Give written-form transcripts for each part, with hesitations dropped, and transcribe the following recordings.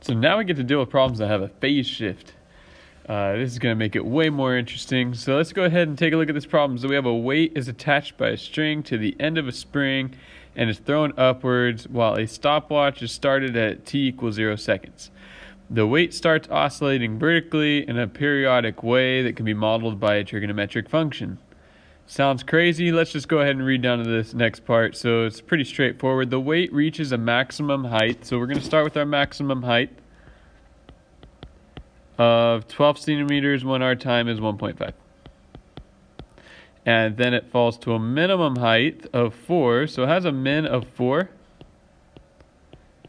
So now we get to deal with problems that have a phase shift. This is going to make it way more interesting. So let's go ahead and take a look at this problem. So we have a weight is attached by a string to the end of a spring and is thrown upwards while a stopwatch is started at t equals 0 seconds. The weight starts oscillating vertically in a periodic way that can be modeled by a trigonometric function. Sounds crazy. Let's just go ahead and read down to this next part. So it's pretty straightforward. The weight reaches a maximum height. So we're going to start with our maximum height of 12 centimeters when our time is 1.5. And then it falls to a minimum height of 4. So it has a min of 4.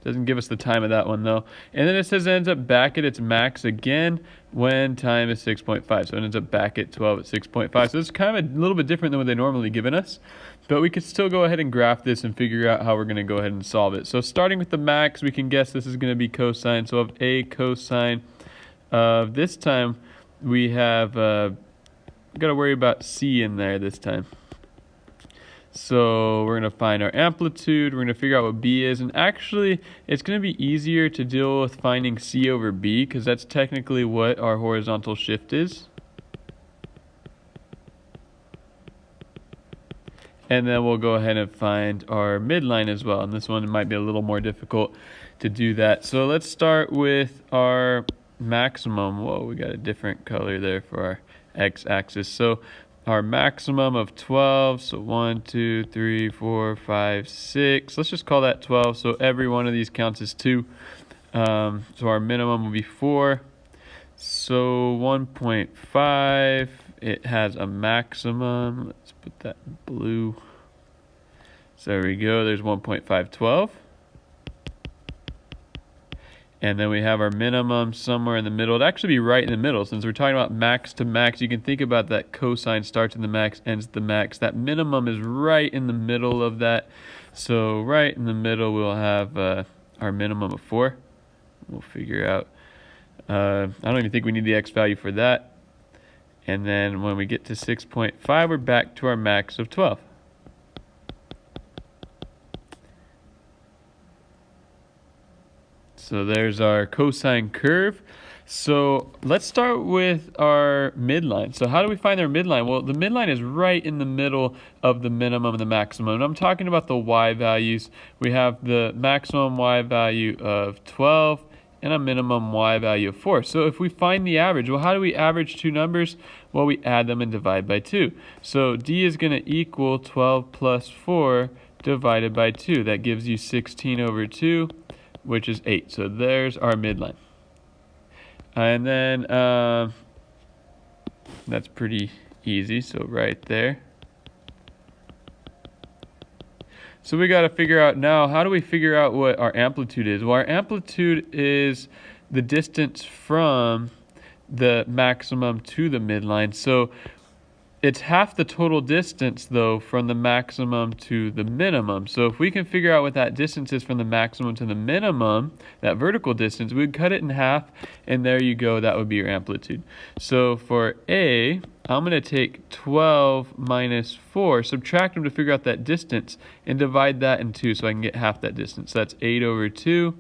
Doesn't give us the time of that one though. And then it says it ends up back at its max again when time is 6.5. So it ends up back at 12 at 6.5. So it's kind of a little bit different than what they normally given us. But we could still go ahead and graph this and figure out how we're going to go ahead and solve it. So starting with the max, we can guess this is going to be cosine. So of a cosine of this time, we have got to worry about c in there this time. So we're going to find our amplitude, we're going to figure out what b is, and actually it's going to be easier to deal with finding c over b because that's technically what our horizontal shift is. And then we'll go ahead and find our midline as well, and this one might be a little more difficult to do that. So let's start with our maximum. Whoa, we got a different color there for our x-axis. So our maximum of 12, so 1, 2, 3, 4, 5, 6. Let's just call that 12, so every one of these counts as 2. So our minimum will be 4. So 1.5, it has a maximum. Let's put that in blue. So there we go, there's 1.512. And then we have our minimum somewhere in the middle. It'd actually be right in the middle. Since we're talking about max to max, you can think about that cosine starts in the max, ends at the max. That minimum is right in the middle of that. So right in the middle, we'll have our minimum of 4. We'll figure out. I don't even think we need the x value for that. And then when we get to 6.5, we're back to our max of 12. So there's our cosine curve. So let's start with our midline. So how do we find our midline? Well, the midline is right in the middle of the minimum and the maximum. And I'm talking about the y values. We have the maximum y value of 12 and a minimum y value of 4. So if we find the average, well, how do we average two numbers? Well, we add them and divide by 2. So d is going to equal 12 plus 4 divided by 2. That gives you 16 over 2. Which is 8. So there's our midline. And then that's pretty easy. So right there. So we got to figure out now, how do we figure out what our amplitude is? Well, our amplitude is the distance from the maximum to the midline. So it's half the total distance, though, from the maximum to the minimum. So if we can figure out what that distance is from the maximum to the minimum, that vertical distance, we'd cut it in half, and there you go. That would be your amplitude. So for A, I'm going to take 12 minus 4, subtract them to figure out that distance, and divide that in 2 so I can get half that distance. So that's 8 over 2.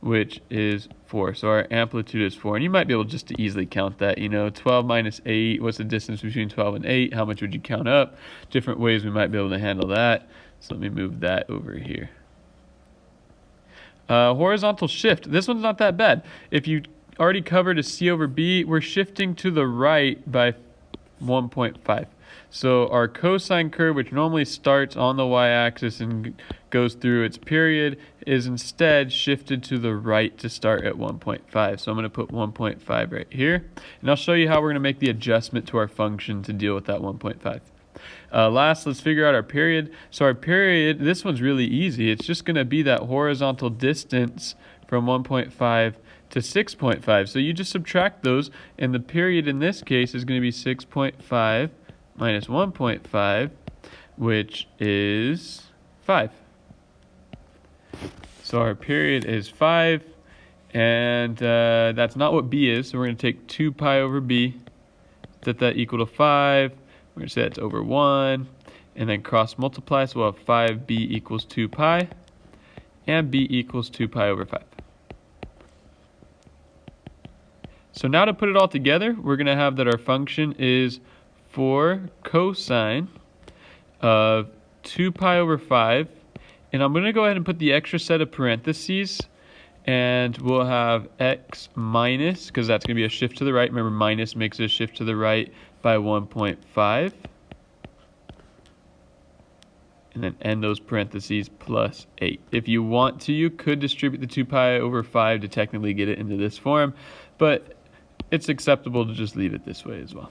Which is 4. So our amplitude is 4. And you might be able just to easily count that. 12 minus 8, what's the distance between 12 and 8? How much would you count up? Different ways we might be able to handle that. So let me move that over here. Horizontal shift. This one's not that bad. If you already covered a C over B, we're shifting to the right by 1.5. So our cosine curve, which normally starts on the y-axis and goes through its period, is instead shifted to the right to start at 1.5. So I'm going to put 1.5 right here. And I'll show you how we're going to make the adjustment to our function to deal with that 1.5. Last, let's figure out our period. So our period, this one's really easy. It's just going to be that horizontal distance from 1.5 to 6.5. So you just subtract those, and the period in this case is going to be 6.5 minus 1.5, which is 5. So our period is 5, and that's not what b is, so we're going to take 2 pi over b, set that equal to 5, we're going to say that's over 1, and then cross multiply, so we'll have 5b equals 2 pi, and b equals 2 pi over 5. So now to put it all together, we're going to have that our function is 4 cosine of 2 pi over 5. And I'm going to go ahead and put the extra set of parentheses. And we'll have x minus, because that's going to be a shift to the right. Remember, minus makes a shift to the right by 1.5. And then end those parentheses plus 8. If you want to, you could distribute the 2 pi over 5 to technically get it into this form. But it's acceptable to just leave it this way as well.